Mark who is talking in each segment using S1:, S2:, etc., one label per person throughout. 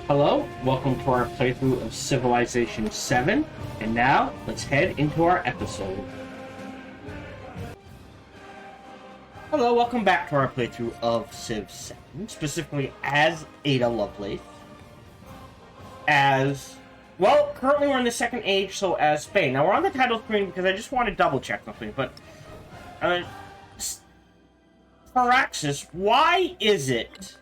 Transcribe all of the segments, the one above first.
S1: Hello, welcome to our playthrough of Civilization 7, and now let's head into our episode. Hello, welcome back to our playthrough of Civ 7, specifically as Ada Lovelace. Currently we're in the Second Age, so as Spain. Now we're on the title screen because I just want to double check something, but... Firaxis, why is it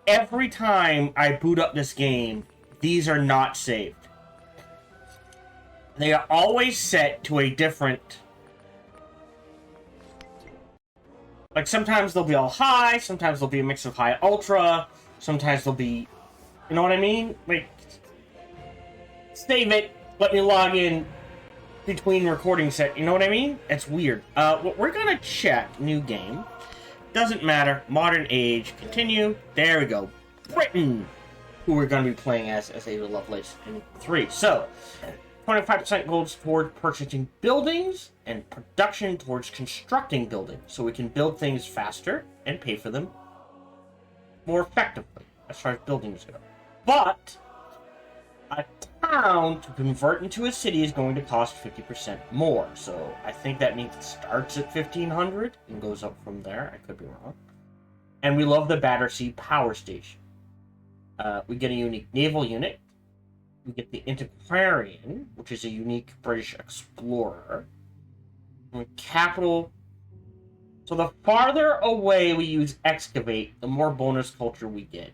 S1: every time I boot up this game, these are not saved? They are always set to a different... Like, sometimes they'll be all high, sometimes they'll be a mix of high ultra, sometimes they'll be... You know what I mean? Like, save it, let me log in between recording set, you know what I mean? It's weird. We're gonna check new game. Doesn't matter. Modern age. Continue. There we go. Britain, who we're going to be playing as Ada Lovelace in 3. So, 25% goes toward purchasing buildings, and production towards constructing buildings, so we can build things faster and pay for them more effectively, as far as buildings go. But a town to convert into a city is going to cost 50% more. So I think that means it starts at 1,500 and goes up from there. I could be wrong. And we love the Battersea Power Station. We get a unique naval unit. We get the Antiquarian, which is a unique British explorer. And capital. So the farther away we use excavate, the more bonus culture we get.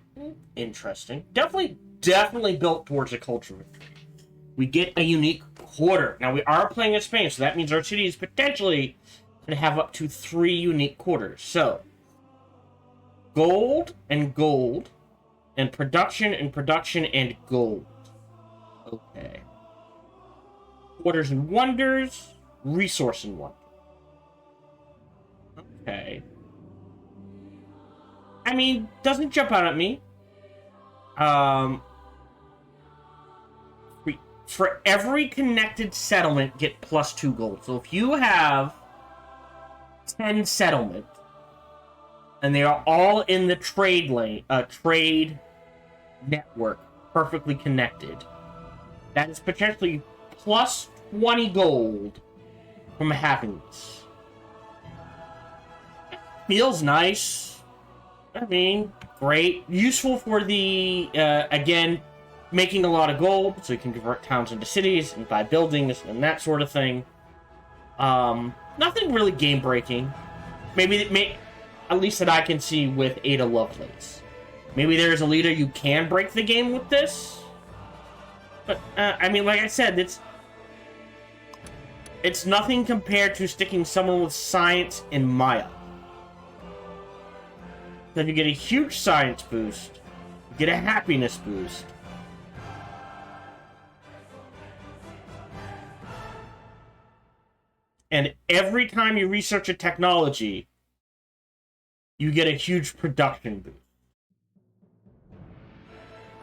S1: Interesting. Definitely built towards a culture. We get a unique quarter. Now, we are playing in Spain, so that means our city is potentially going to have up to 3 unique quarters. So, gold, and production, and gold. Okay. Quarters and wonders, resource and wonder. Okay. I mean, doesn't jump out at me. For every connected settlement, get plus 2 gold. So if you have 10 settlement, and they are all in the trade network, perfectly connected, that is potentially plus 20 gold from happiness. Feels nice. I mean, great. Useful for the, again, making a lot of gold, so you can convert towns into cities and buy buildings and that sort of thing. Nothing really game-breaking. At least that I can see with Ada Lovelace. Maybe there's a leader you can break the game with this. But, I mean, like I said, it's nothing compared to sticking someone with science in Maya. Then you get a huge science boost, you get a happiness boost. And every time you research a technology, you get a huge production boost.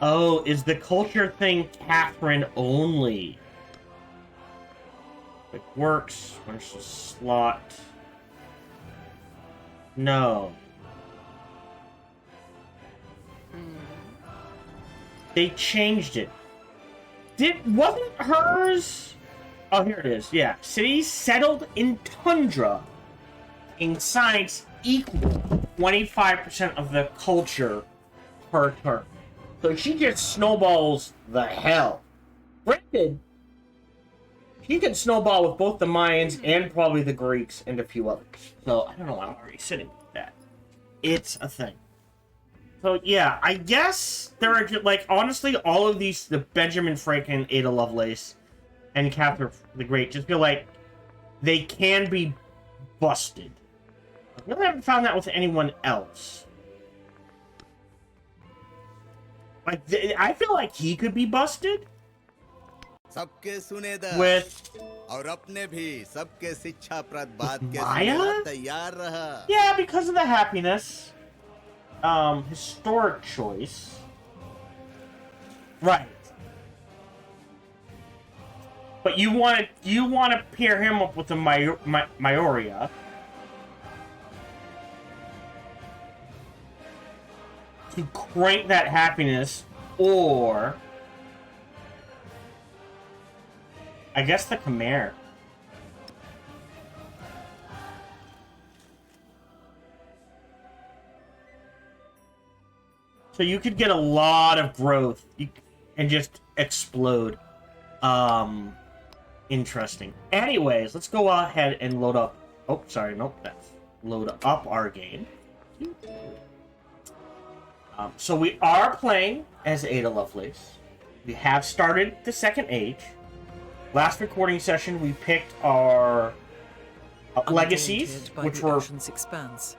S1: Oh, is the culture thing Catherine only? It works. Where's the slot? No. They changed it. Wasn't hers... Oh, here it is. Yeah. Cities settled in tundra in science equal 25% of the culture per turn. So she just snowballs the hell. Granted, she can snowball with both the Mayans and probably the Greeks and a few others. So I don't know why I'm already sitting with that. It's a thing. So yeah, I guess there are, like, honestly, all of these, the Benjamin Franklin, Ada Lovelace, and Catherine the Great, just feel like they can be busted. I really haven't found that with anyone else. Like, I feel like he could be busted. With Maya? Yeah, because of the happiness. Historic choice. Right. But you want to pair him up with the Mayoria. to crank that happiness, or I guess the Khmer. So you could get a lot of growth and just explode. Interesting. Anyways, let's go ahead and load up. Oh, sorry, nope. That's load up our game. So we are playing as Ada Lovelace. We have started the second age. Last recording session, we picked our legacies, which were
S2: ocean's expanse.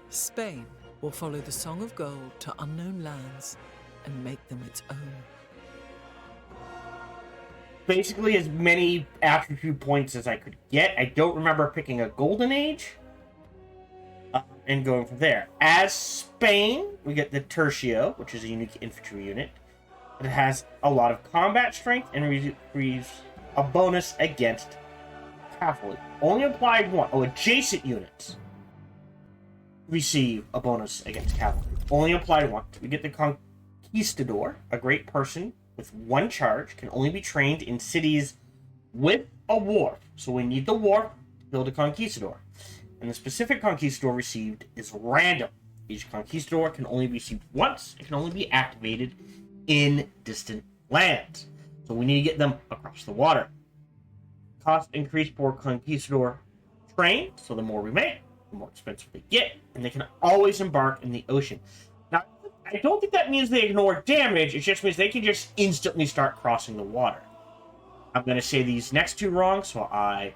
S2: Spain will follow the Song of Gold to unknown lands and make them its own.
S1: Basically as many attribute points as I could get. I don't remember picking a golden age. And going from there. As Spain, we get the Tertio, which is a unique infantry unit. It has a lot of combat strength and receives a bonus against cavalry. Only applied one. Oh, adjacent units receive a bonus against cavalry. Only applied once. We get the Conquistador, a great person with one charge, can only be trained in cities with a wharf. So we need the wharf to build a Conquistador. And the specific Conquistador received is random. Each Conquistador can only be received once. It can only be activated in distant lands. So we need to get them across the water. Cost increase for Conquistador train, so the more we make, the more expensive they get, and they can always embark in the ocean. Now, I don't think that means they ignore damage, it just means they can just instantly start crossing the water. I'm going to say these next two wrong, so I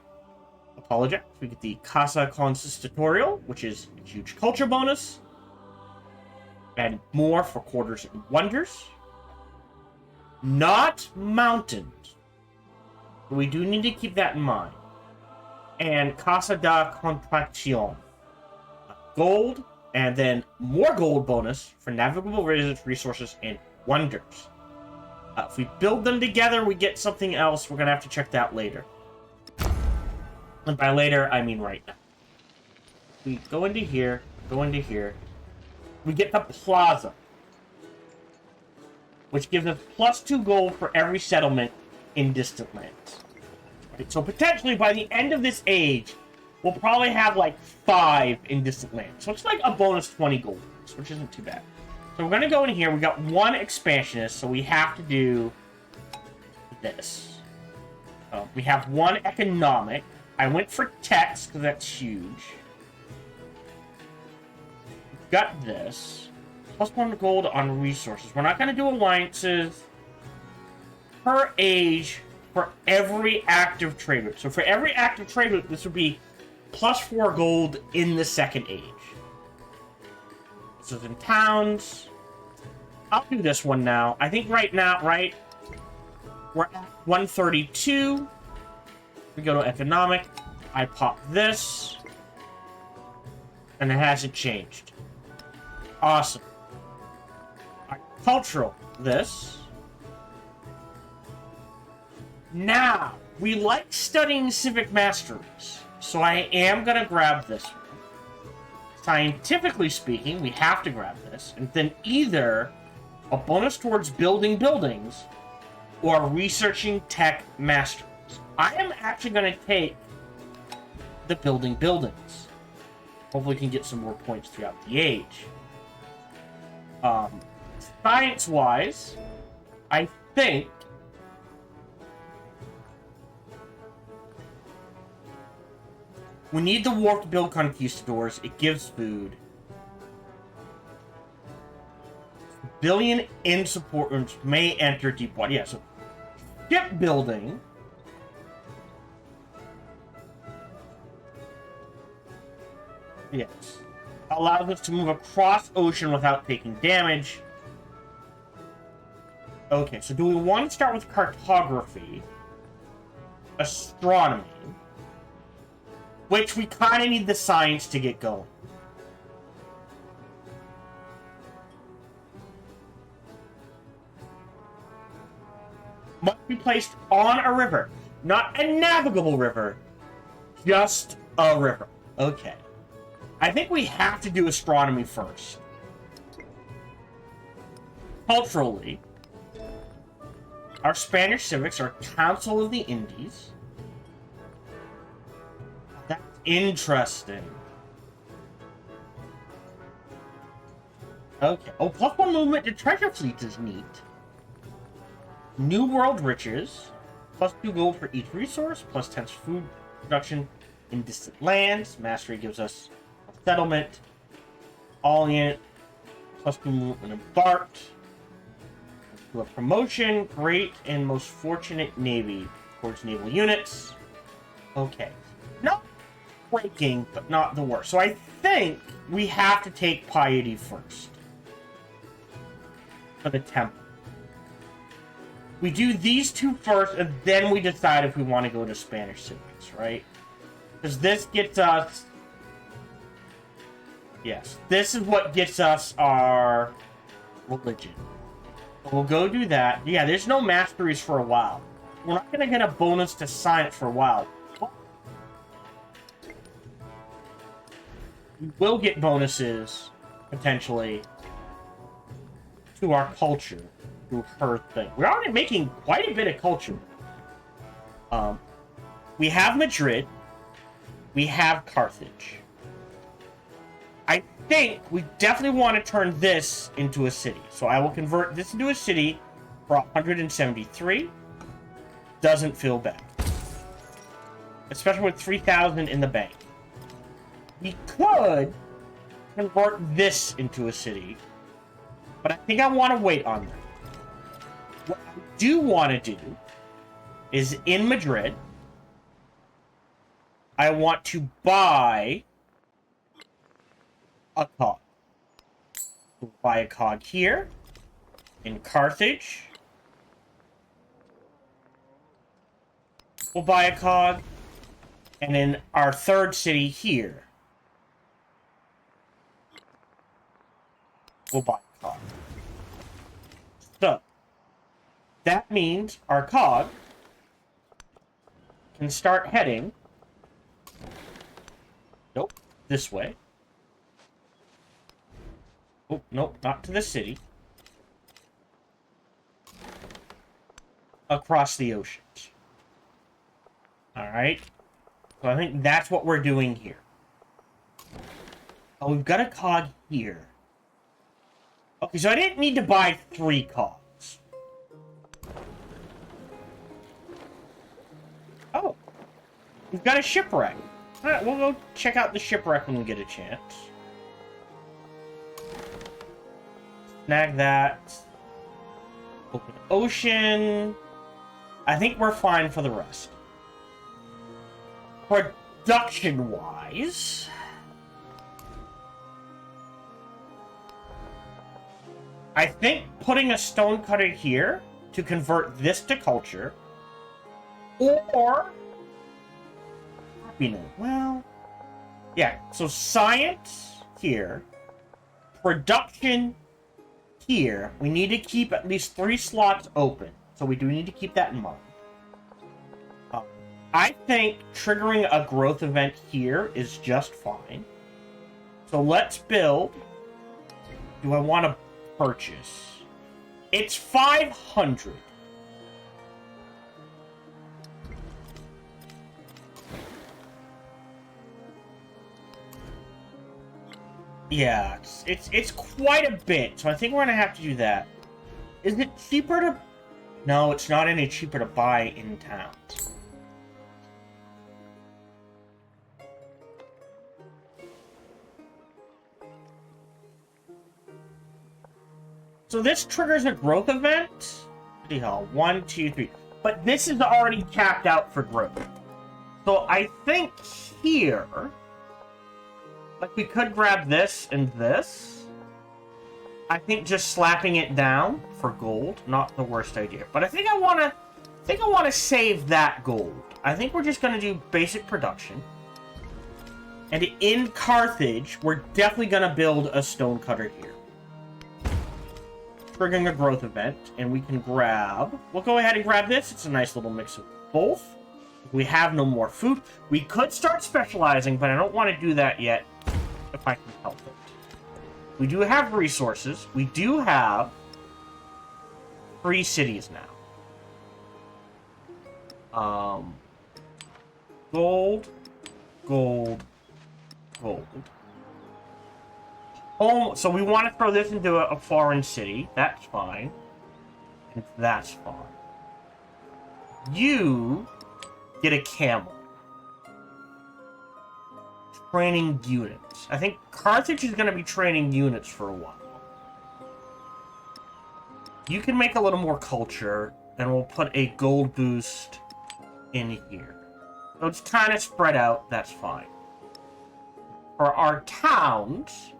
S1: apologize. We get the Casa Consistorio, which is a huge culture bonus, and more for quarters and wonders. Not mountains. We do need to keep that in mind. And Casa da Contracción. Gold, and then more gold bonus for navigable resources and wonders. If we build them together, we get something else. We're going to have to check that later. And by later, I mean right now. We go into here, We get the Plaza, which gives us +2 gold for every settlement in distant lands. Right, so potentially by the end of this age, we'll probably have like 5 in distant lands. So it's like a bonus 20 gold, which isn't too bad. So we're going to go in here. We got 1 expansionist, so we have to do this. We have 1 economic. I went for text because that's huge. We've got this. +1 gold on resources. We're not going to do alliances per age for every active trade route. So for every active trade route, this would be +4 gold in the second age. This is in towns. I'll do this one now. I think right now, right, we're at 132. We go to economic. I pop this. And it hasn't changed. Awesome. Cultural, this. Now, we like studying civic masteries, so I am going to grab this one. Scientifically speaking, we have to grab this, and then either a bonus towards building buildings or researching tech masteries. I am actually going to take the building buildings. Hopefully we can get some more points throughout the age. Science-wise, I think we need the wharf to build conquistadors. It gives food. Billion in supporters may enter deep water. Yeah, so shipbuilding. Yes. Allows us to move across ocean without taking damage. Okay, so do we want to start with cartography? Astronomy. Which we kind of need the science to get going. Must be placed on a river. Not a navigable river. Just a river. Okay. I think we have to do astronomy first. culturally, our Spanish civics are Council of the Indies. That's interesting. Okay. Oh, +1 movement to treasure fleets is neat. New World Riches. +2 gold for each resource. +10 food production in distant lands. Mastery gives us a settlement. All in. +2 movement when embarked. To a promotion. Great and most fortunate navy. Towards naval units. Okay. Not breaking, but not the worst. So I think we have to take piety first. For the temple. We do these two first, and then we decide if we want to go to Spanish civics, right? Because this gets us... Yes, this is what gets us our religion. So we'll go do that. Yeah, there's no masteries for a while. We're not going to get a bonus to science for a while. We will get bonuses, potentially, to our culture through her thing. We're already making quite a bit of culture. We have Madrid. We have Carthage. I think we definitely want to turn this into a city. So I will convert this into a city for 173. Doesn't feel bad. Especially with 3,000 in the bank. We could convert this into a city. But I think I want to wait on that. What I do want to do is in Madrid, I want to buy a cog. We'll buy a cog here in Carthage. We'll buy a cog. And in our third city here, we'll buy a cog. So, that means our cog can start heading, nope, this way. Oh, nope, not to the city. Across the oceans. Alright. So I think that's what we're doing here. Oh, we've got a cog here. Okay, so I didn't need to buy 3 cogs. Oh. We've got a shipwreck. Alright, we'll go check out the shipwreck when we get a chance. Snag that. Open ocean. I think we're fine for the rest. Production-wise... I think putting a stonecutter here to convert this to culture, or well, yeah. So science here, production here. We need to keep at least 3 slots open, so we do need to keep that in mind. I think triggering a growth event here is just fine. So let's build. Do I want to purchase? It's 500. Yeah, it's quite a bit, so I think we're gonna have to do that. Is it cheaper to... No, it's not any cheaper to buy in towns. So this triggers a growth event. 1, 2, 3. But this is already capped out for growth. So I think here, like we could grab this and this. I think just slapping it down for gold, not the worst idea. But I think I want to save that gold. I think we're just going to do basic production. And in Carthage, we're definitely going to build a stonecutter here. Triggering a growth event, and we can grab... We'll go ahead and grab this. It's a nice little mix of both. We have no more food. We could start specializing, but I don't want to do that yet, if I can help it. We do have resources. We do have 3 cities now. Gold, gold, gold. Oh, so we want to throw this into a foreign city. That's fine. And that's fine. You get a camel. Training units. I think Carthage is going to be training units for a while. You can make a little more culture, and we'll put a gold boost in here. So it's kind of spread out, that's fine. For our towns,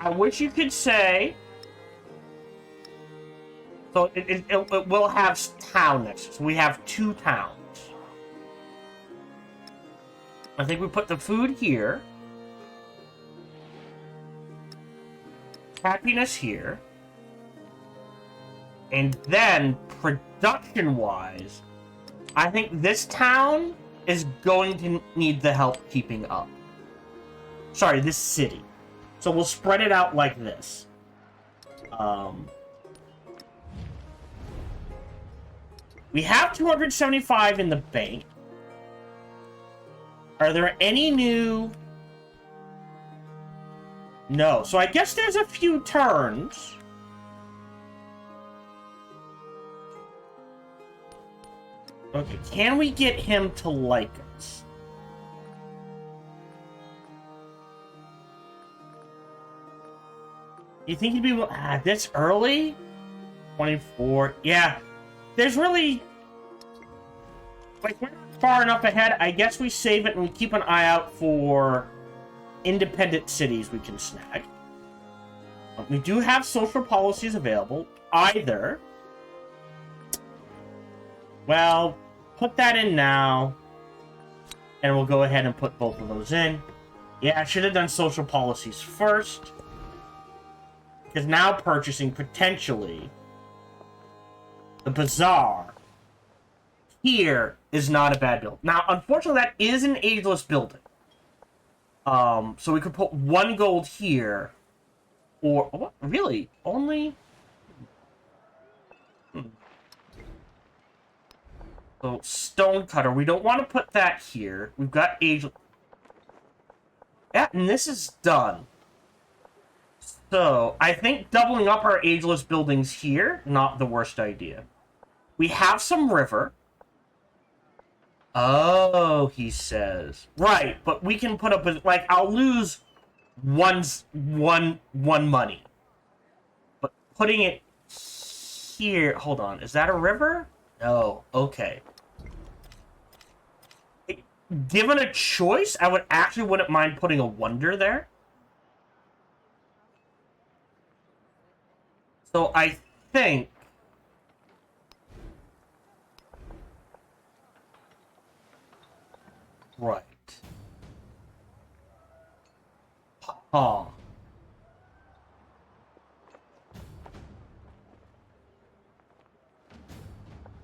S1: I wish you could say, so it will have town next, so we have 2 towns. I think we put the food here. Happiness here. And then, production-wise, I think this town is going to need the help keeping up. Sorry, this city. So we'll spread it out like this. We have 275 in the bank. Are there any new... No. So I guess there's a few turns. Okay, can we get him to like us? You think he'd be this early? 24. Yeah. There's really... Like, we're not far enough ahead. I guess we save it and we keep an eye out for independent cities we can snag. We do have social policies available. Either... Well, put that in now. And we'll go ahead and put both of those in. Yeah, I should have done social policies first. Because now purchasing, potentially, the bazaar here is not a bad build. Now, unfortunately, that is an ageless building. So we could put 1 gold here. Or, what? Really? Only? So, stonecutter. We don't want to put that here. We've got ageless. Yeah, and this is done. So, I think doubling up our ageless buildings here, not the worst idea. We have some river. Oh, he says. Right, but we can put up with, like, I'll lose one money. But putting it here, hold on, is that a river? No, okay. Given a choice, I wouldn't mind putting a wonder there. So I think... Right. Huh.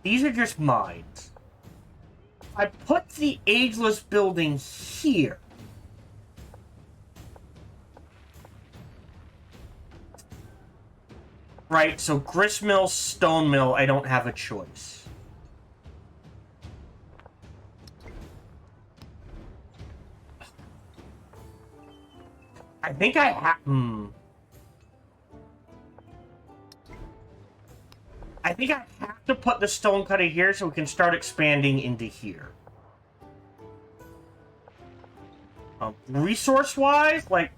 S1: These are just mines. I put the ageless building here. Right, so gristmill, stone mill, I don't have a choice. I think I have... I think I have to put the stone cutter here so we can start expanding into here. Resource-wise, like,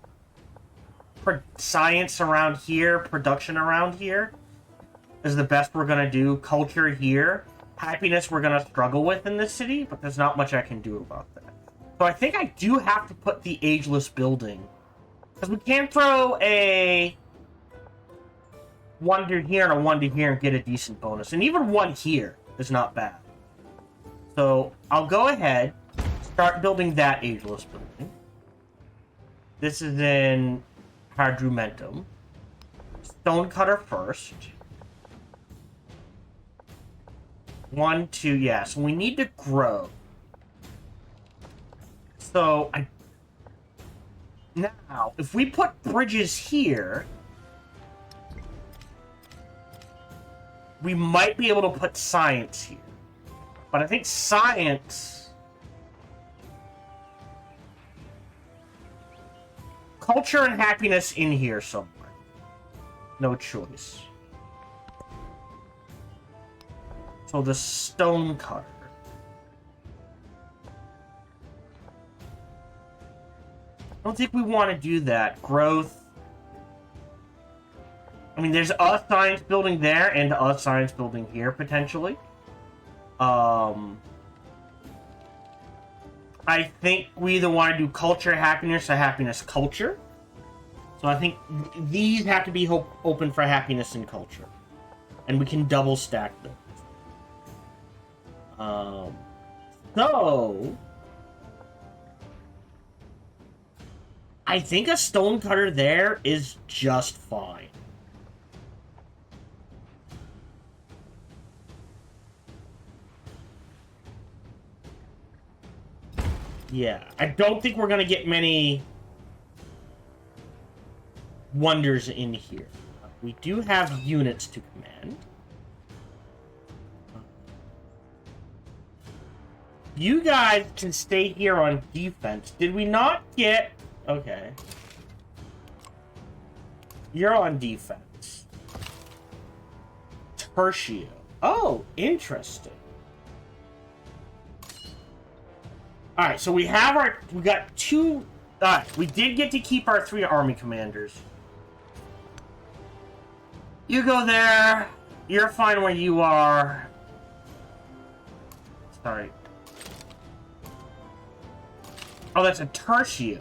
S1: science around here, production around here is the best we're going to do. Culture here. Happiness we're going to struggle with in this city, but there's not much I can do about that. So I think I do have to put the ageless building. Because we can't throw a... wonder here and a wonder here and get a decent bonus. And even 1 here is not bad. So, I'll go ahead, start building that ageless building. This is in Hardrumentum. Stonecutter first. 1, 2, yeah. So we need to grow. So, Now, if we put bridges here, we might be able to put science here. But I think science... Culture and happiness in here somewhere. No choice. So the stone cutter. I don't think we want to do that. Growth. I mean, there's a science building there and a science building here, potentially. I think we either want to do culture, happiness, or happiness, culture. So I think these have to be open for happiness and culture. And we can double stack them. So... I think a stone cutter there is just fine. Yeah, I don't think we're gonna get many wonders in here. We do have units to command. You guys can stay here on defense. Did we not get... Okay. You're on defense. Tertio. Oh, interesting. Alright, so we have our... We got two... Alright, we did get to keep our 3 army commanders. You go there. You're fine where you are. Sorry. Oh, that's a Tertio.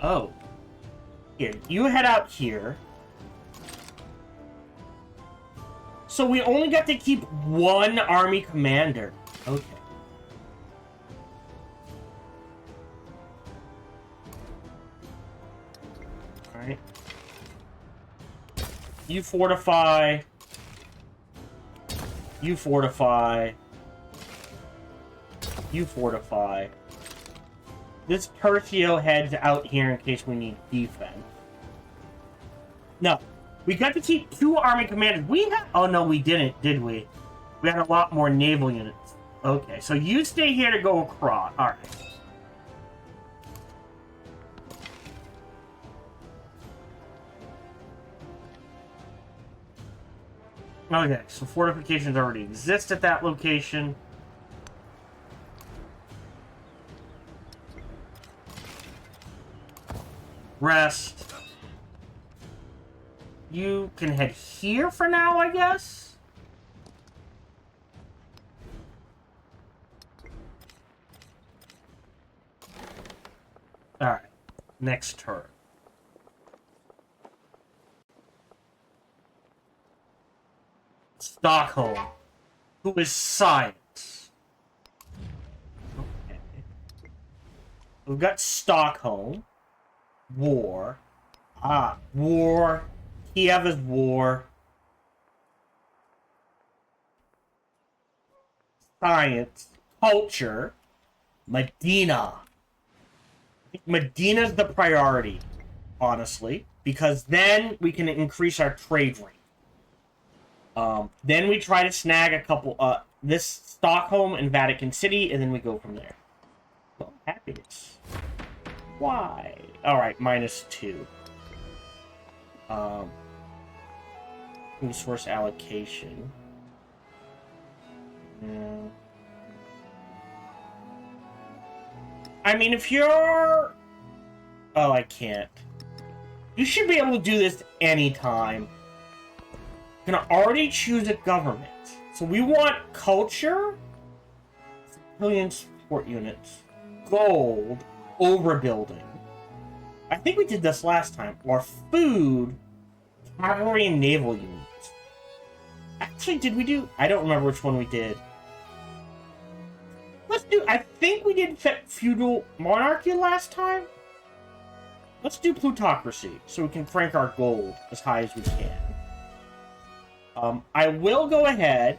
S1: Oh. Here, you head out here. So we only got to keep 1 army commander. Okay. Alright. You fortify. You fortify. You fortify. This Tertio heads out here in case we need defense. No. We got to keep 2 army commanders. We had... Oh, no, we didn't, did we? We had a lot more naval units. Okay, so you stay here to go across. Alright. Okay, so fortifications already exist at that location. Rest. You can head here for now, I guess? Alright. Next turn. Stockholm. Who is science? Okay. We've got Stockholm. War. Ah, war. Kiev is war. Science. Culture. Medina. I think Medina's the priority, honestly. Because then we can increase our trade rate. Then we try to snag a couple, this Stockholm and Vatican City, and then we go from there. Well, happiness. Why? Alright, -2. Resource allocation. Yeah. I mean, if you're... Oh, I can't. You should be able to do this anytime. You can already choose a government. So we want culture, civilian support units, gold, overbuilding. I think we did this last time. Or food, cavalry, and naval units. Actually, did we do... I don't remember which one we did. Let's do... I think we did feudal monarchy last time. Let's do plutocracy, so we can crank our gold as high as we can. I will go ahead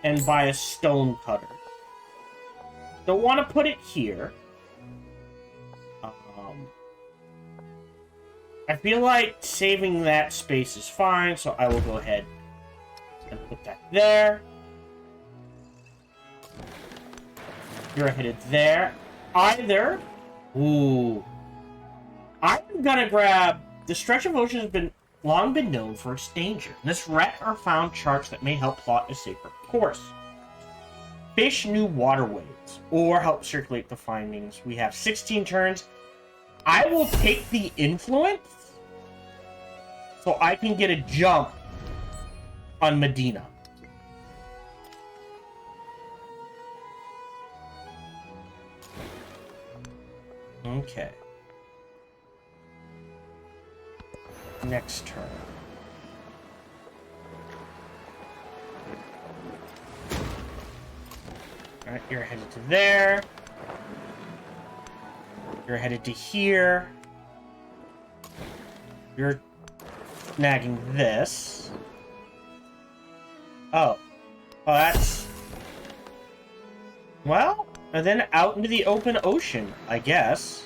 S1: and buy a stone cutter. Don't want to put it here. I feel like saving that space is fine, so I will go ahead and put that there. You're headed there. Either... Ooh. I'm gonna grab... The stretch of ocean has long been known for its danger. In this wreck are found charts that may help plot a safer course. Fish new waterways, or help circulate the findings. We have 16 turns. I will take the influence so I can get a jump on Medina. Okay. Next turn. Alright, you're headed to there. You're headed to here. You're snagging this. Oh. Oh, that's... Well, and then out into the open ocean, I guess.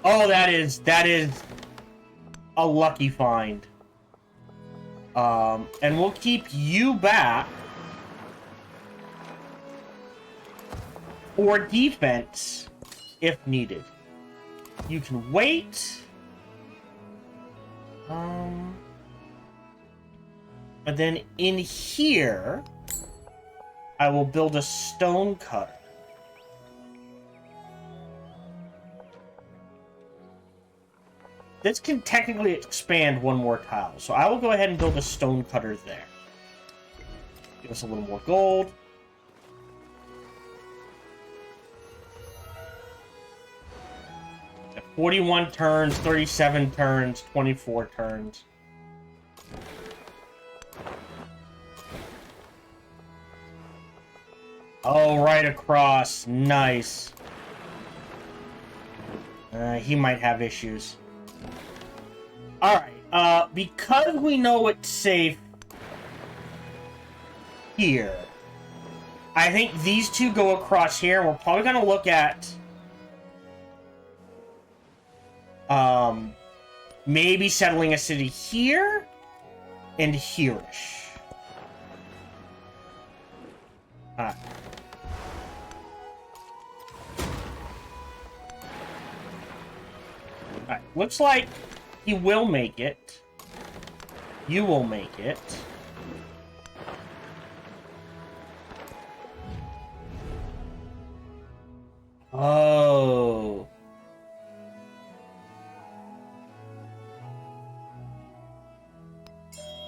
S1: Oh, that is a lucky find. And we'll keep you back for defense if needed. You can wait. And then in here, I will build a stone cutter. This can technically expand one more tile, so I will go ahead and build a stone cutter there. Give us a little more gold. At 41 turns, 37 turns, 24 turns. Oh, right across. Nice. He might have issues. Alright, because we know it's safe here, I think these two go across here. We're probably going to look at maybe settling a city here and here-ish. Alright, looks like he will make it. You will make it. Oh.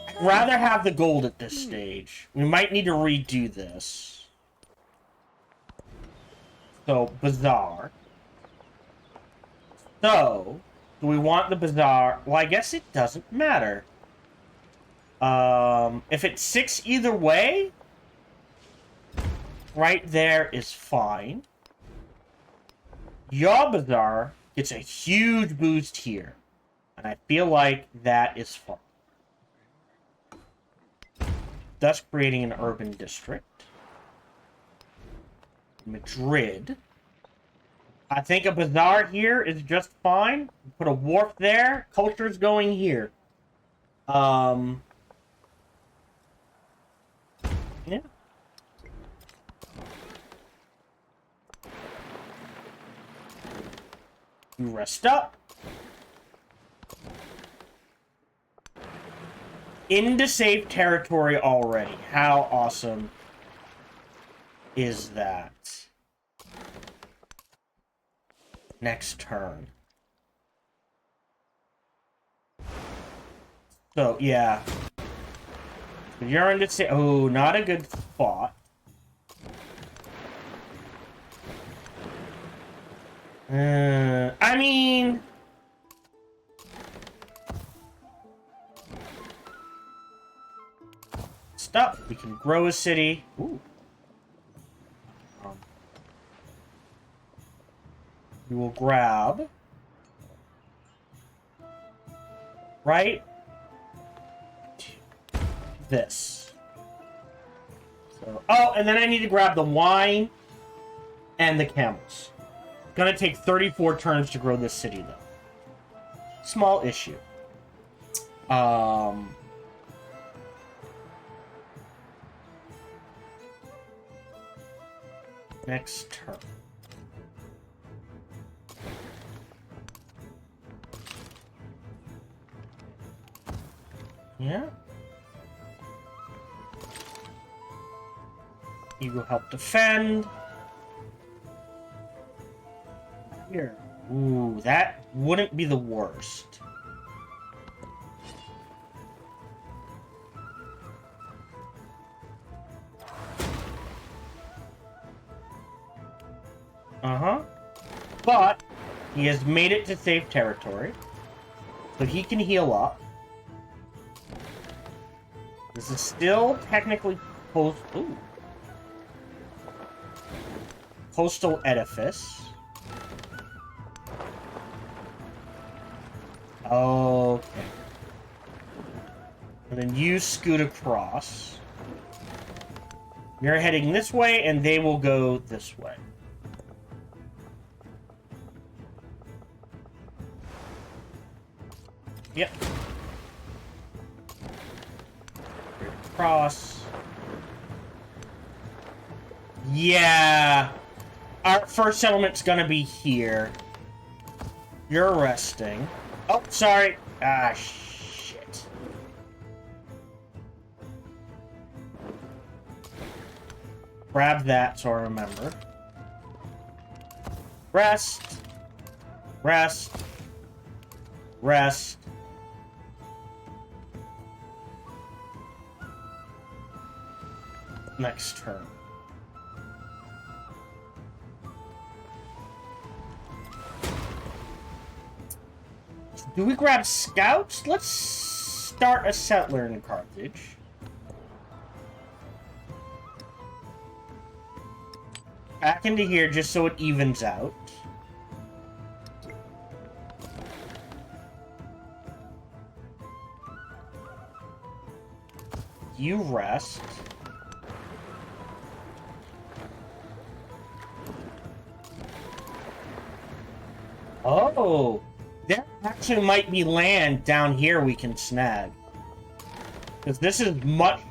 S1: I'd rather have the gold at this stage. We might need to redo this. So, bazaar. So, do we want the bazaar? Well, I guess it doesn't matter. If it's 6 either way, right there is fine. Your bazaar gets a huge boost here. And I feel like that is fine. Thus creating an urban district. Madrid. I think a bazaar here is just fine. Put a wharf there. Culture's going here. Yeah. You rest up. Into safe territory already. How awesome is that? Next turn. So, yeah. You're into safe. Oh, not a good spot. I mean... Stop. We can grow a city. Ooh. We will grab... Right? This. So, oh, and then I need to grab the wine and the camels. Gonna take 34 turns to grow this city, though. Small issue. Next turn. Yeah. You will help defend. Here. Ooh, that wouldn't be the worst. Uh-huh. But he has made it to safe territory. So he can heal up. This is still technically coastal edifice. Okay. And then you scoot across. You're heading this way, and they will go this way. Yep. Cross. Yeah. Our first settlement's gonna be here. You're resting. Oh, sorry. Ah, shit. Grab that so I remember. Rest. Rest. Rest. Next turn. Do we grab scouts? Let's start a settler in Carthage. Back into here just so it evens out. You rest. Oh, there actually might be land down here we can snag. Because this is much...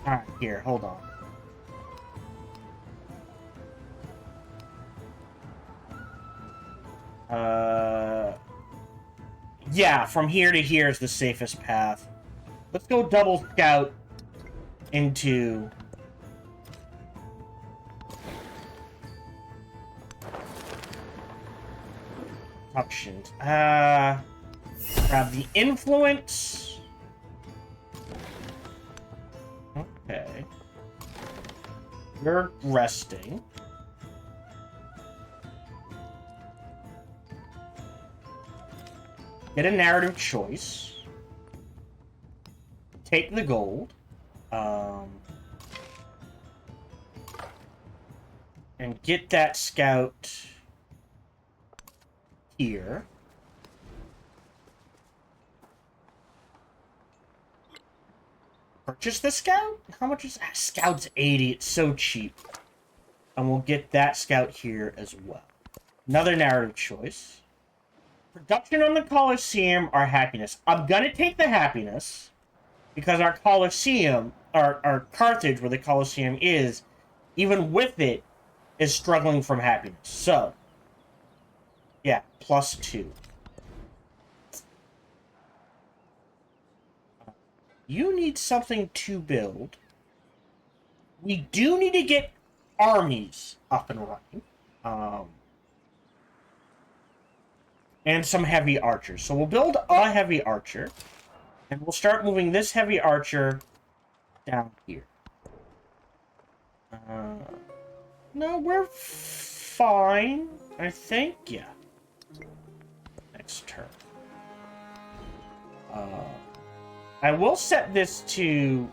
S1: Alright, here, hold on. Yeah, from here to here is the safest path. Let's go double scout into... options. Grab the influence. Okay. You're resting. Get a narrative choice. Take the gold. And get that scout here. Purchase the scout? How much is that? Scout's 80. It's so cheap. And we'll get that scout here as well. Another narrative choice. Production on the Colosseum or happiness. I'm gonna take the happiness because our Colosseum, our Carthage, where the Colosseum is, even with it, is struggling from happiness. So, yeah, +2. You need something to build. We do need to get armies up and running. And some heavy archers. So we'll build a heavy archer. And we'll start moving this heavy archer down here. No, we're fine. I think, yeah. Next turn. I will set this to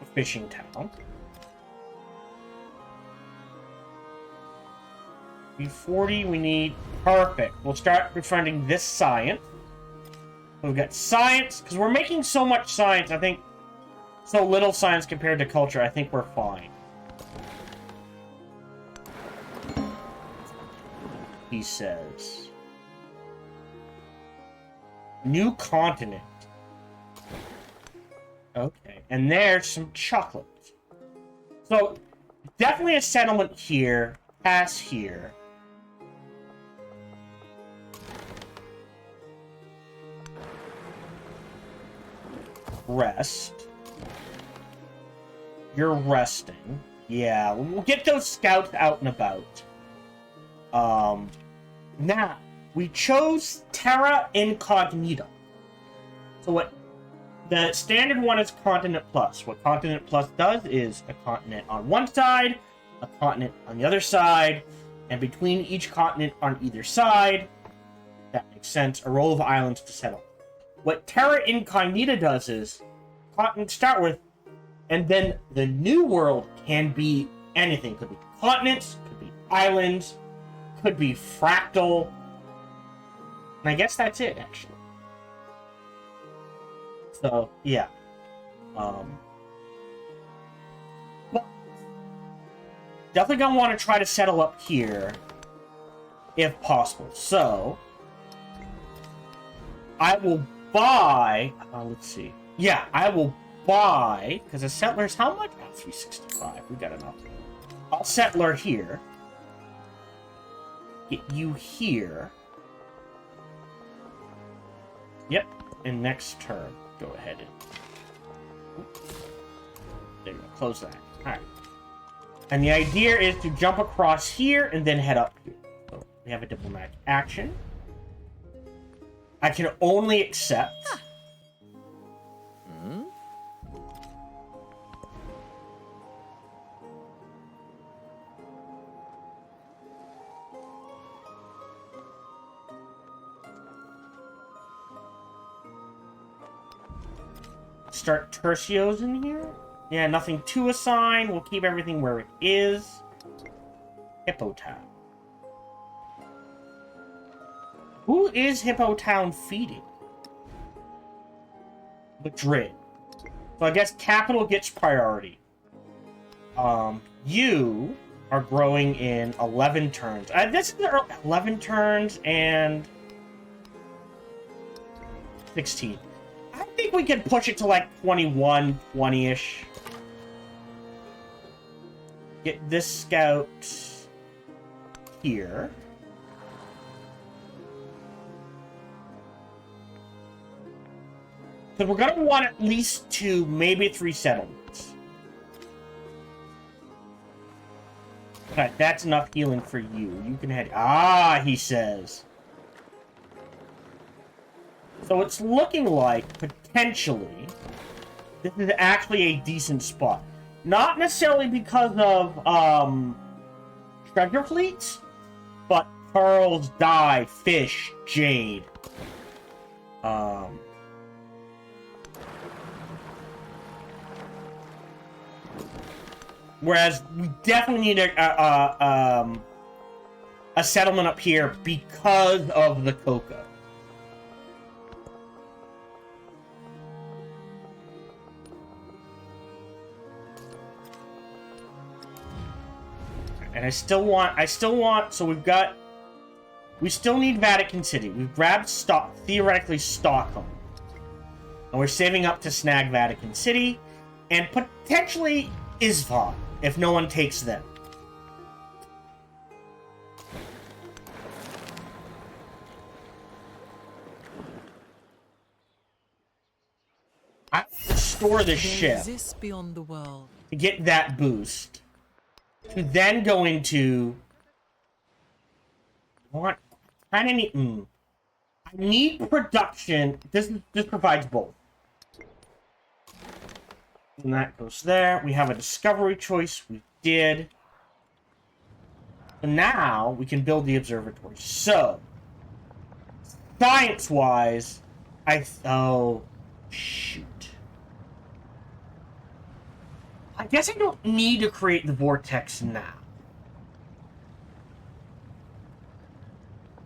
S1: a fishing town. B40, we need... Perfect. We'll start befriending this science. We've got science, because we're making so much science, I think... So little science compared to culture, I think we're fine. he says. New continent. Okay, and there's some chocolate. So, definitely a settlement here. Pass here. Rest. You're resting. Yeah, we'll get those scouts out and about. Now, we chose Terra Incognita. So what the standard one is Continent Plus. What Continent Plus does is a continent on one side, a continent on the other side, and between each continent on either side, that makes sense, a row of islands to settle. What Terra Incognita does is continent to start with, and then the new world can be anything. Could be continents, could be islands, could be fractal. And I guess that's it, actually. So, yeah. But definitely gonna want to try to settle up here, if possible. So, I will buy... let's see. Yeah, I will buy... Because a settler's how much? Oh, 365. We got enough. I'll settler here. Get you here. Yep. And next turn, go ahead and... There we go. Close that. Alright. And the idea is to jump across here and then head up here. So we have a diplomatic action. I can only accept... Start tertios in here. Yeah, nothing to assign. We'll keep everything where it is. Hippo Town. Who is Hippo Town feeding? Madrid. So I guess capital gets priority. You are growing in 11 turns. This is 11 turns and 16. I think we can push it to like 21, 20-ish. Get this scout here. Because we're going to want at least 2, maybe 3 settlements. Okay, that's enough healing for you. You can head... Ah, he says. So it's looking like, potentially, this is actually a decent spot. Not necessarily because of, treasure fleets, but pearls, dye, fish, jade. Whereas we definitely need a settlement up here because of the cocoa. And I still want, so we still need Vatican City. We've grabbed theoretically Stockholm. And we're saving up to snag Vatican City, and potentially Isfahan, if no one takes them. I have to store this ship
S2: exists beyond the world
S1: to get that boost. To then go into... What? I need production. This provides both. And that goes there. We have a discovery choice. We did. And now we can build the observatory. So, science-wise, oh, shoot. I guess I don't need to create the vortex now.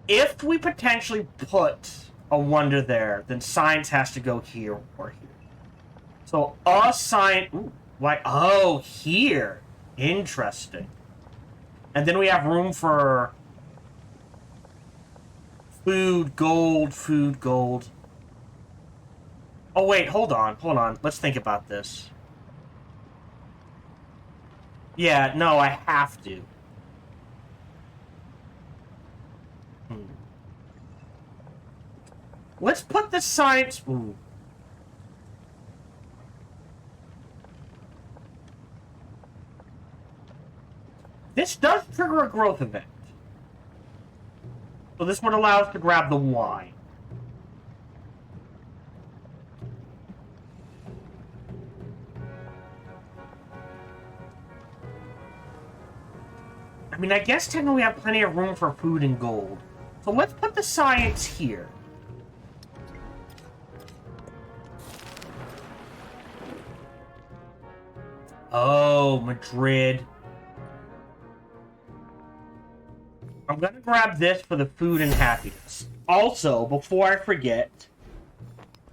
S1: If we potentially put a wonder there, then science has to go here or here. So, science... Ooh, like, oh, here. Interesting. And then we have room for Food, gold, food, gold. Oh, wait, hold on, hold on. Let's think about this. Yeah, no, I have to. Let's put the science... Ooh. This does trigger a growth event. So this would allow us to grab the wine. I mean, I guess technically we have plenty of room for food and gold. So let's put the science here. Oh, Madrid. I'm gonna grab this for the food and happiness. Also, before I forget,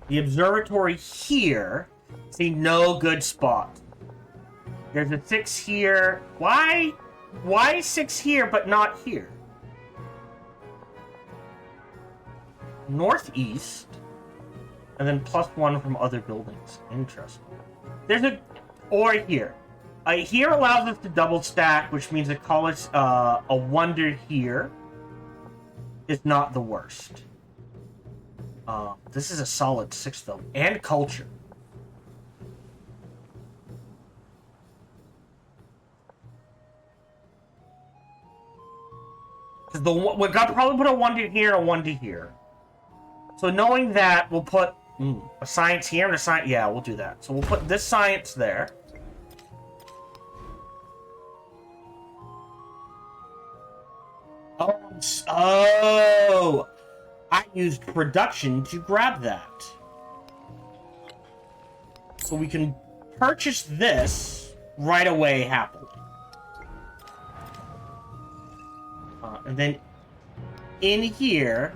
S1: the observatory here is a no good spot. There's a 6 here. Why 6 here but not here? Northeast, and then +1 from other buildings. Interesting. There's a... Or here. Here allows us to double stack, which means that college, a wonder here is not the worst. This is a solid 6 though, and culture. Because we're gonna probably put a wonder here and a wonder here. So knowing that, we'll put a science here and a science. Yeah, we'll do that. So we'll put this science there. Oh, I used production to grab that. So we can purchase this right away happily. And then in here,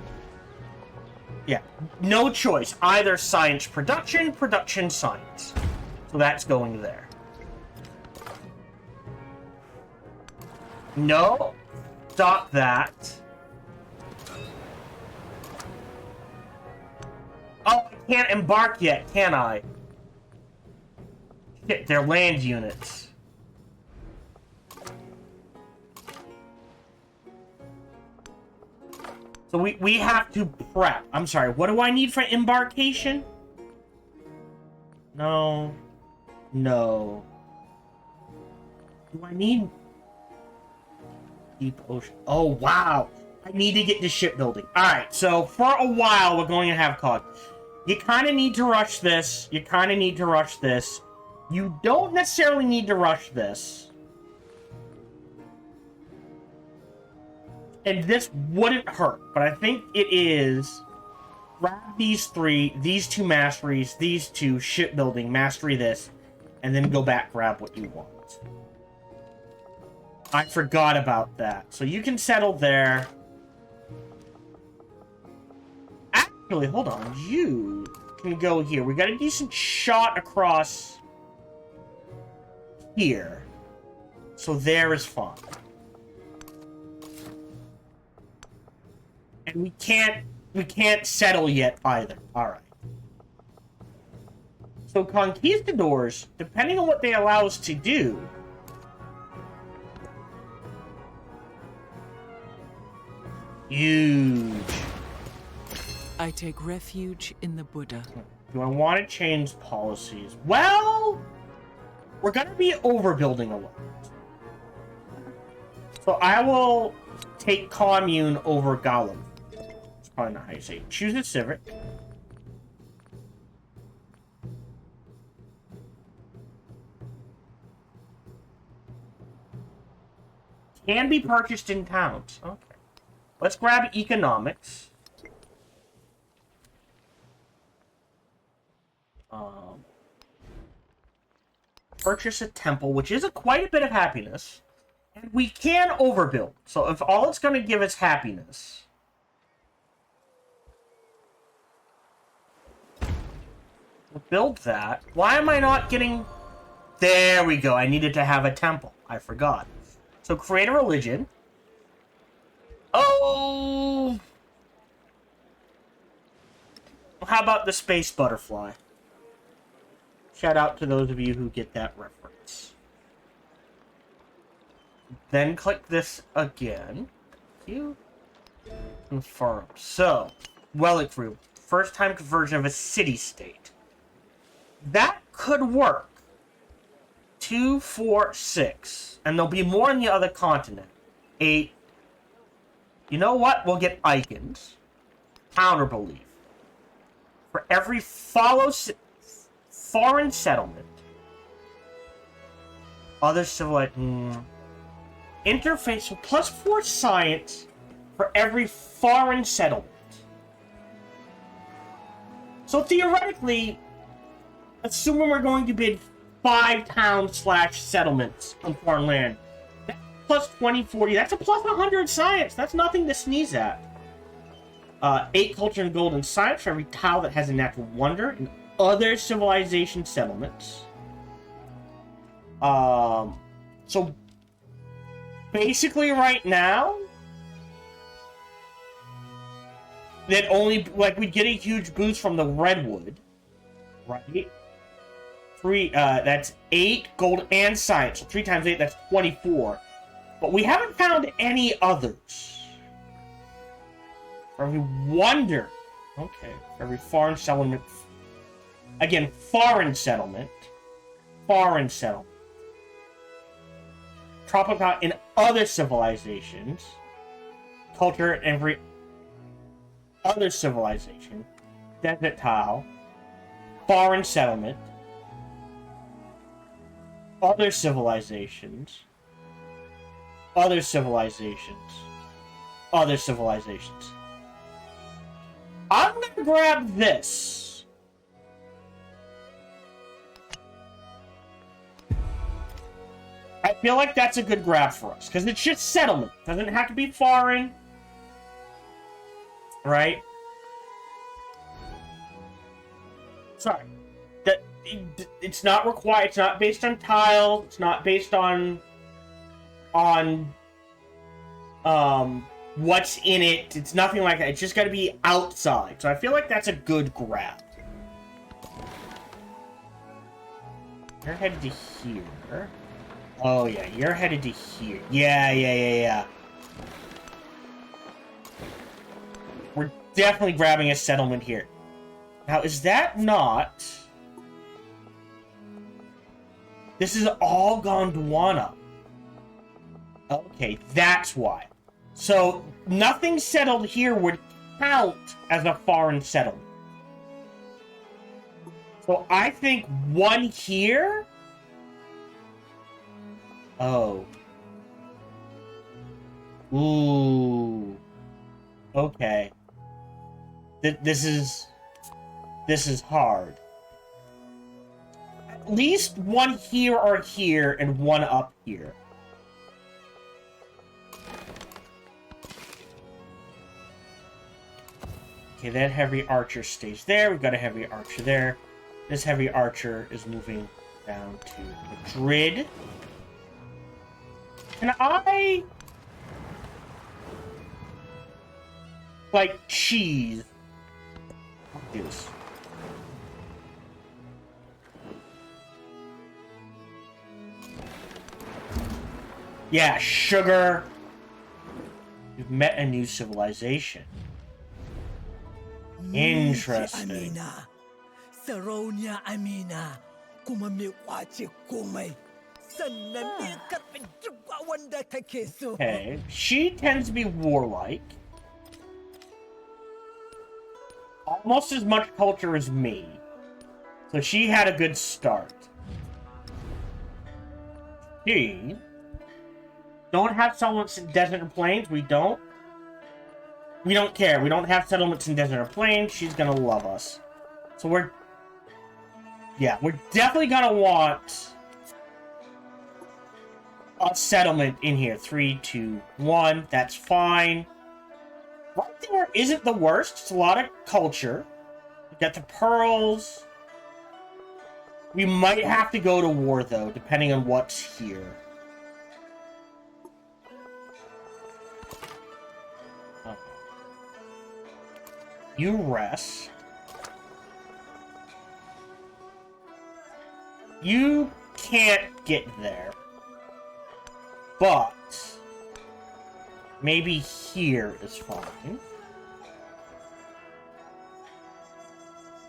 S1: yeah, no choice. Either science production, production science. So that's going there. No. Stop that. Oh, I can't embark yet, can I? Shit, they're land units. So we have to prep. I'm sorry, what do I need for embarkation? No. No. Do I need... Deep ocean. Oh, wow. I need to get to shipbuilding. Alright, so for a while, we're going to have COG. You kind of need to rush this. You kind of need to rush this. You don't necessarily need to rush this. And this wouldn't hurt, but I think it is... Grab these 3, these 2 masteries, these 2 shipbuilding, mastery this, and then go back, grab what you want. I forgot about that. So you can settle there. Actually, hold on. You can go here. We got a decent shot across here. So there is fine. And we can't settle yet either. Alright. So conquistadors, depending on what they allow us to do, huge.
S2: I take refuge in the Buddha.
S1: Do I want to change policies? Well, we're going to be overbuilding a lot. So I will take commune over golem. That's probably not how you say it. Choose a civic. Can be purchased in towns. Okay. Let's grab economics. Purchase a temple, which is quite a bit of happiness. And we can overbuild. So if all it's going to give is happiness... We'll build that. Why am I not getting... There we go. I needed to have a temple. I forgot. So create a religion. Oh! how about the space butterfly? Shout out to those of you who get that reference. Then click this again. You confirm. So, Wellick Group, first time conversion of a city-state. That could work. 2, 4, 6. And there'll be more in the other continent. 8. You know what? We'll get icons. Counter-belief. For every foreign settlement. Other civilized... Interface, so +4 science for every foreign settlement. So theoretically, assuming we're going to bid 5 towns/settlements on foreign land, that's plus 20, 40, that's a plus 100 science. That's nothing to sneeze at. 8 culture and gold and science for every tile that has a natural wonder in other civilization settlements. So basically right now, that only, like, we'd get a huge boost from the redwood, right? 3, that's 8 gold and science, so 3 times 8, that's 24. But we haven't found any others. For every wonder, okay, for every foreign settlement, again, foreign settlement, tropical in other civilizations, culture in every other civilization, desert tile, foreign settlement, other civilizations, other civilizations, other civilizations. I'm gonna grab this. I feel like that's a good grab for us, because it's just settlement. Doesn't have to be foreign. Right? Sorry. It's not required. It's not based on tile. It's not based on what's in it. It's nothing like that. It's just got to be outside. So I feel like that's a good grab. You're headed to here. Oh yeah, you're headed to here. Yeah. We're definitely grabbing a settlement here. Now, is that not... This is all Gondwana. Okay, that's why. So, nothing settled here would count as a foreign settlement. So, I think 1 here... Oh. Ooh. Okay. This is hard. At least 1 here or here and 1 up here. Okay, that heavy archer stays there. We've got a heavy archer there. This heavy archer is moving down to Madrid. Can I... like, cheese? Do this. Yeah, sugar. You've met a new civilization. Interesting. Okay, she tends to be warlike. Almost as much culture as me. So she had a good start. She... don't have settlements in desert and plains. We don't care. We don't have settlements in desert or plains. She's gonna love us. So we're definitely gonna want a settlement in here. 3, 2, 1. That's fine. Right there isn't the worst. It's a lot of culture. We got the pearls. We might have to go to war, though, depending on what's here. You rest. You can't get there. But maybe here is fine.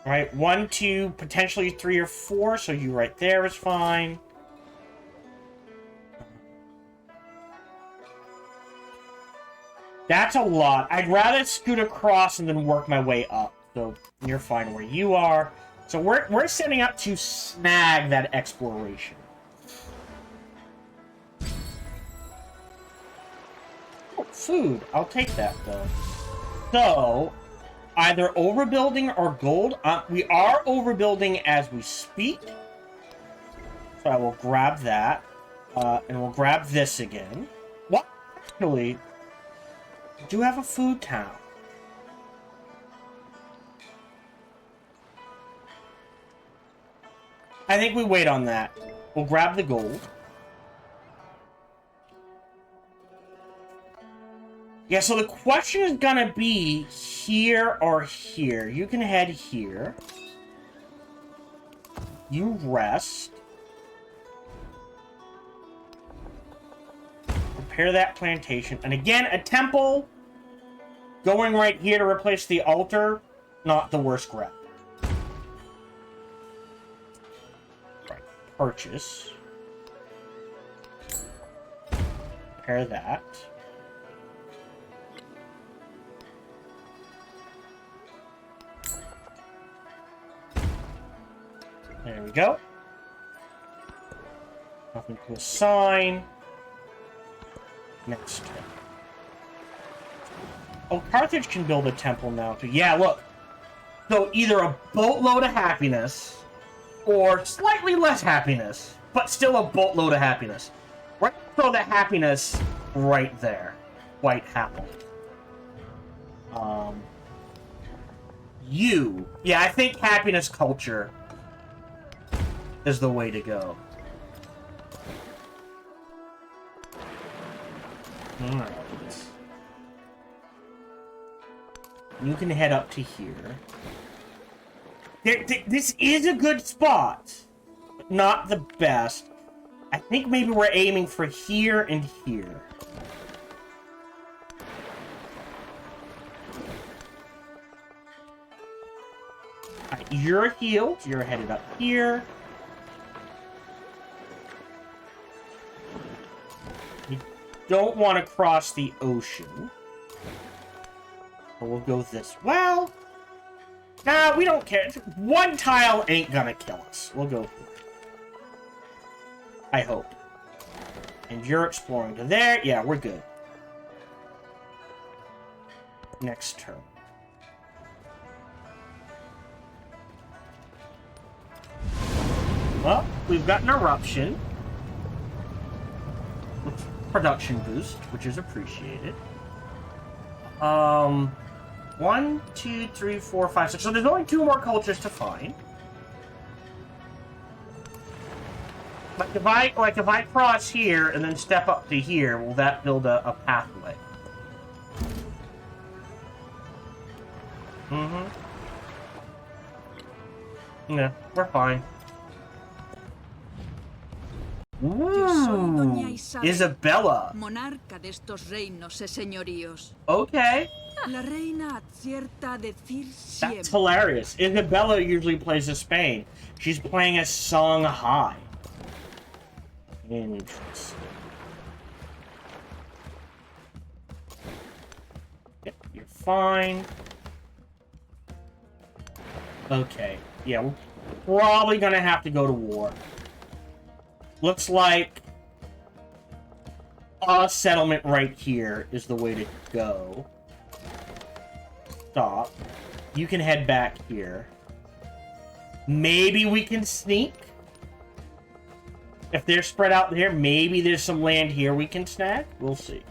S1: Right, 1, 2, potentially 3 or 4, so you right there is fine. That's a lot. I'd rather scoot across and then work my way up. So you're fine where you are. So we're setting up to snag that exploration. Oh, food. I'll take that though. So either overbuilding or gold. We are overbuilding as we speak. So I will grab that. And we'll grab this again. What? Actually, I do have a food town. I think we wait on that. We'll grab the gold. Yeah, so the question is gonna be here or here. You can head here. You rest. Prepare that plantation. And again, a temple. Going right here to replace the altar. Not the worst grab. Right. Purchase. Prepare that. There we go. Nothing to assign. Next turn. Oh, Carthage can build a temple now, too. Yeah, look. So either a boatload of happiness, or slightly less happiness, but still a boatload of happiness. We're gonna throw the happiness right there. Quite happily. Yeah, I think happiness culture is the way to go. Alright. You can head up to here. This is a good spot. But not the best. I think maybe we're aiming for here and here. Alright, you're healed. You're headed up here. You don't want to cross the ocean. So we'll go this. Well, nah, we don't care. One tile ain't gonna kill us. We'll go for it. I hope. And you're exploring to there. Yeah, we're good. Next turn. Well, we've got an eruption. Production boost, which is appreciated. 1, 2, 3, 4, 5, 6. So there's only 2 more cultures to find. Like if I cross here and then step up to here, will that build a pathway? Mm-hmm. Yeah, we're fine. Ooh, Isabella.
S3: Monarca de estos reinos y señoríos.
S1: Okay.
S3: La reina acierta a decir
S1: That's
S3: siempre.
S1: hilarious. Isabella usually plays as Spain. She's playing as Song Hai. Interesting. Yep, you're fine. Okay. Yeah, we're probably gonna have to go to war. Looks like a settlement right here is the way to go. Stop. You can head back here. Maybe we can sneak. If they're spread out there, maybe there's some land here we can snag. We'll see.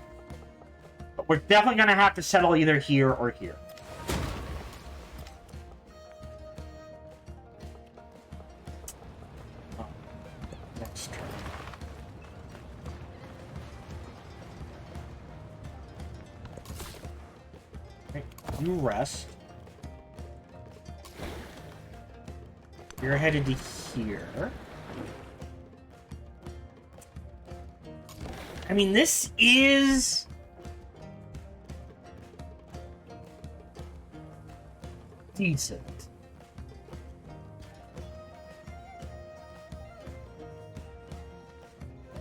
S1: But we're definitely going to have to settle either here or here. Next turn. Okay, you rest. You're headed to here. I mean, this is... decent.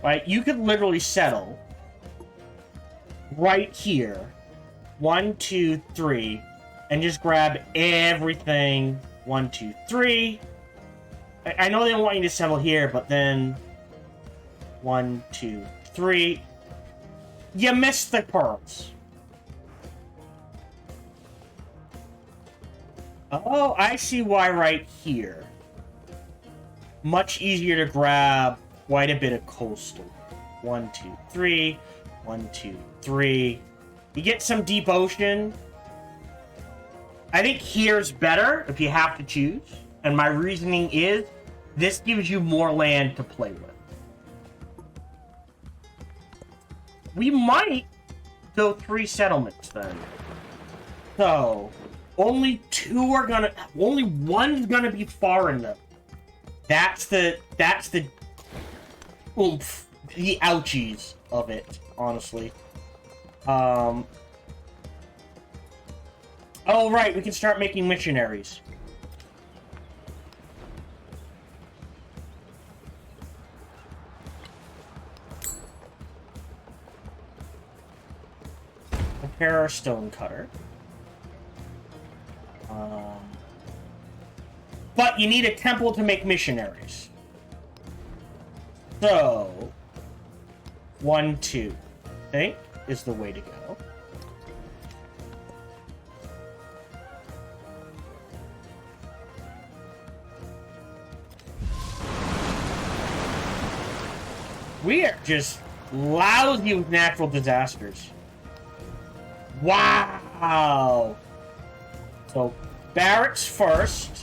S1: Right, you could literally settle right here. 1, 2, 3. And just grab everything. 1, 2, 3. I know they don't want you to settle here, but then... 1, 2, 3. You missed the pearls. Oh, I see why right here. Much easier to grab quite a bit of coastal. 1, 2, 3. 1, 2, 3. You get some deep ocean. I think here's better if you have to choose. And my reasoning is, this gives you more land to play with. We might go 3 settlements then. So, only 2 are gonna... only 1's gonna be foreign though. That's the oomph, the ouchies of it, honestly. Oh, right, we can start making missionaries. Prepare our stone cutter. But you need a temple to make missionaries. So, 1, 2, I think, is the way to go. We are just lousy with natural disasters. Wow! So, barracks first.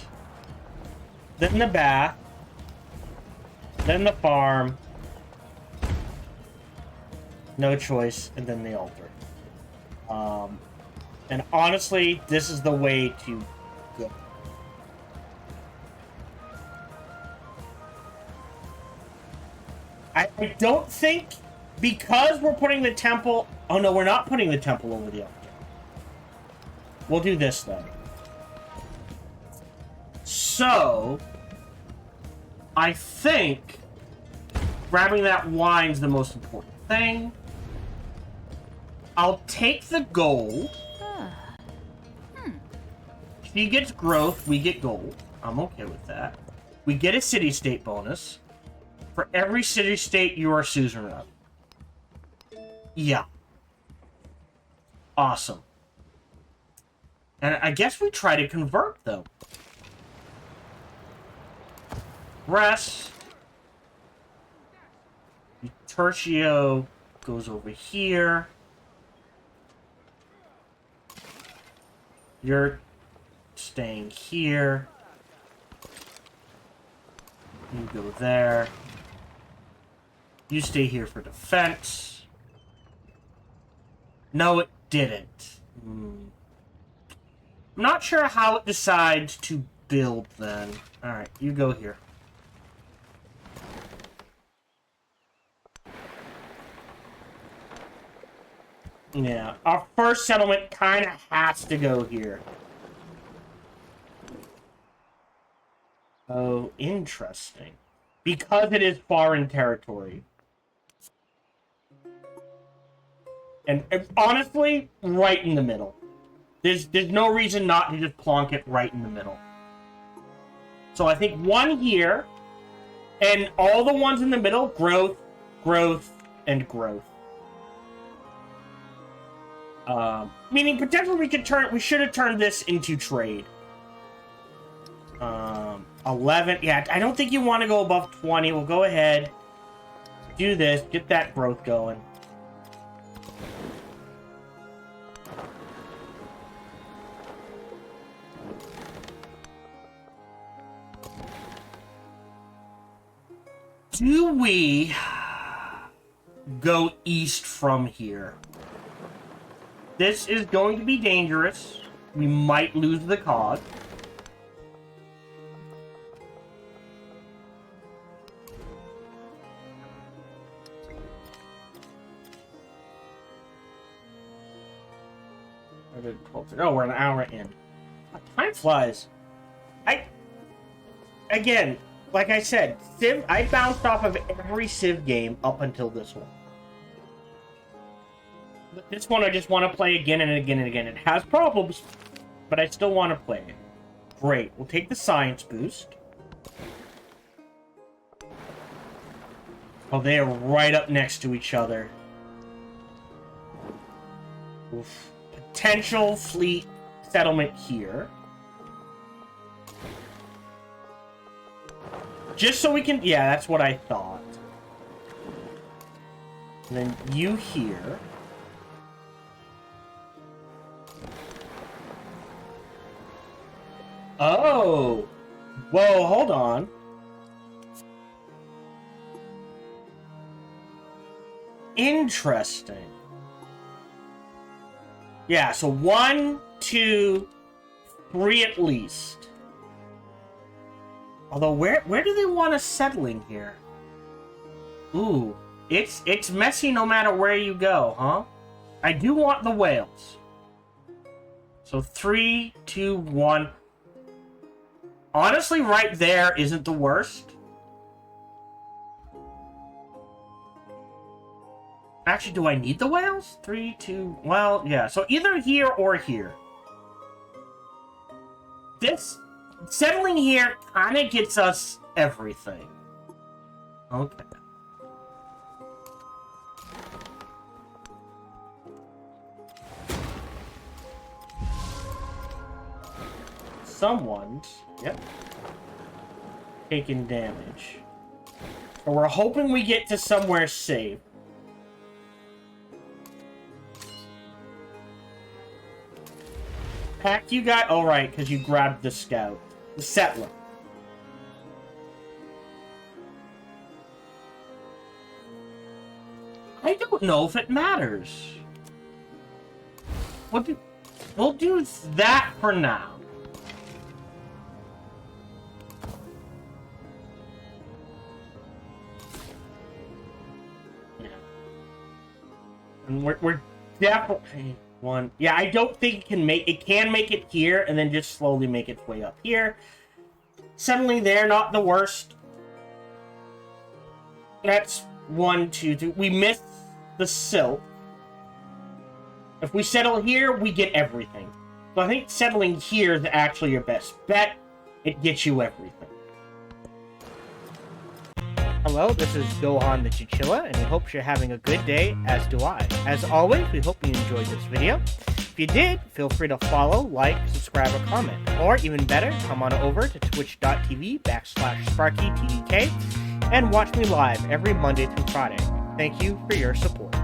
S1: Then the bath. Then the farm. No choice. And then the altar. And honestly, this is the way to go. I don't think, because we're putting the temple... Oh no, we're not putting the temple over the altar. We'll do this then. So, I think grabbing that wine's the most important thing. I'll take the gold. She gets growth, we get gold. I'm okay with that. We get a city-state bonus. For every city-state you are suzerain of. Yeah. Awesome. And I guess we try to convert, though. Rest. Tertio goes over here. You're staying here. You go there. You stay here for defense. No, it didn't. I'm not sure how it decides to build then. Alright, you go here. Yeah, our first settlement kind of has to go here. Oh, interesting. Because it is foreign territory. And honestly, right in the middle. There's no reason not to just plonk it right in the middle. So I think 1 here, and all the ones in the middle, growth, growth, and growth. Meaning potentially we should have turned this into trade. 11, yeah, I don't think you want to go above 20. We'll go ahead, do this, get that growth going. Do we go east from here? This is going to be dangerous. We might lose the cause. Oh, we're an hour in. Time flies. Again, like I said, Civ, I bounced off of every Civ game up until this one. But this one I just want to play again and again and again. It has problems, but I still want to play it. Great. We'll take the science boost. Oh, they are right up next to each other. Oof. Potential fleet settlement here. Just so we can... Yeah, that's what I thought. And then you here. Oh! Whoa, hold on. Interesting. Yeah, so 1, 2, 3 at least. Although, where do they want us settling here? Ooh, it's messy no matter where you go, huh? I do want the whales. So 3, 2, 1. Honestly, right there isn't the worst. Actually, do I need the whales? 3, 2... Well, yeah. So either here or here. This... Settling here kind of gets us everything. Okay. Someone's... Yep. Taking damage. So we're hoping we get to somewhere safe. Pack you guys... Oh, right, because you grabbed the scout. The settler. I don't know if it matters. We'll do that for now. Yeah. And we're definitely... One. Yeah, I don't think it can make it here and then just slowly make its way up here. Settling there, not the worst. That's 1, 2, 3. We missed the silk. If we settle here, we get everything. So I think settling here is actually your best bet. It gets you everything. Hello, this is Gohan the Chinchilla, and we hope you're having a good day, as do I. As always, we hope you enjoyed this video. If you did, feel free to follow, like, subscribe, or comment. Or, even better, come on over to twitch.tv/SparkyTDK and watch me live every Monday through Friday. Thank you for your support.